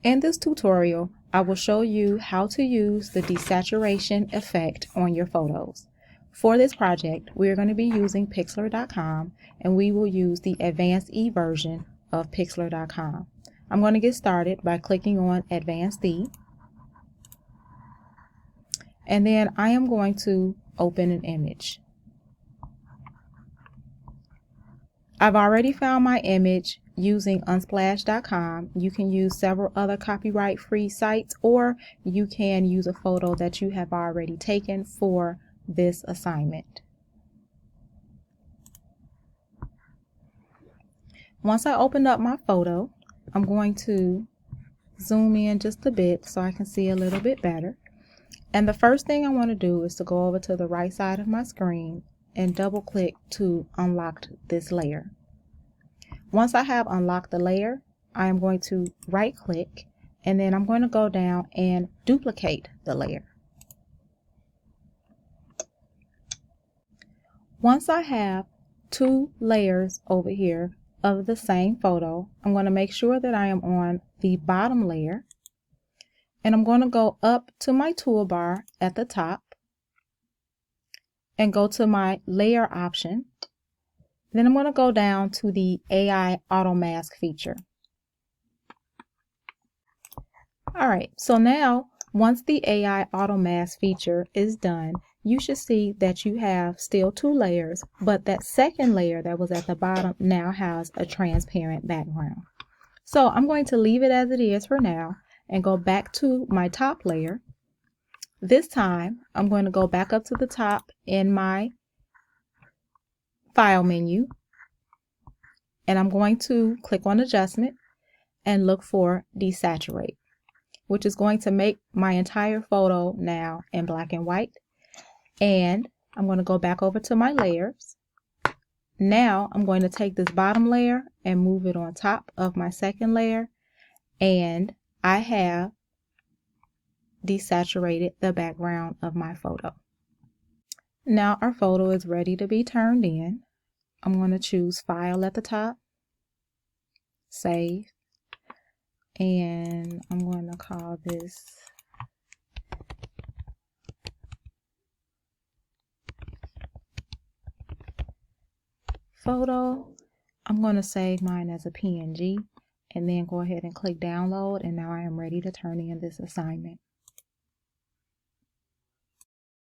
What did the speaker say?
In this tutorial, I will show you how to use the desaturation effect on your photos. For this project, we are going to be using Pixlr.com, and we will use the Advanced E version of Pixlr.com. I'm going to get started by clicking on Advanced E, and then I am going to open an image. I've already found my image using unsplash.com. You can use several other copyright-free sites, or you can use a photo that you have already taken for this assignment. Once I open up my photo, I'm going to zoom in just a bit so I can see a little bit better. And the first thing I want to do is to go over to the right side of my screen and double click to unlock this layer. Once I have unlocked the layer, I am going to right click, and then I'm going to go down and duplicate the layer. Once I have two layers over here of the same photo, I'm going to make sure that I am on the bottom layer, and I'm going to go up to my toolbar at the top and go to my layer option. Then I'm going to go down to the AI auto mask feature. Alright, so now once the AI auto mask feature is done, you should see that you have still two layers, but that second layer that was at the bottom now has a transparent background. So I'm going to leave it as it is for now and go back to my top layer. This time I'm going to go back up to the top in my file menu, and I'm going to click on adjustment and look for desaturate, which is going to make my entire photo now in black and white. And I'm going to go back over to my layers. Now I'm going to take this bottom layer and move it on top of my second layer, and I have desaturated the background of my photo. Now our photo is ready to be turned in. I'm going to choose File at the top, Save, and I'm going to call this Photo. I'm going to save mine as a PNG and then go ahead and click Download, and now I am ready to turn in this assignment.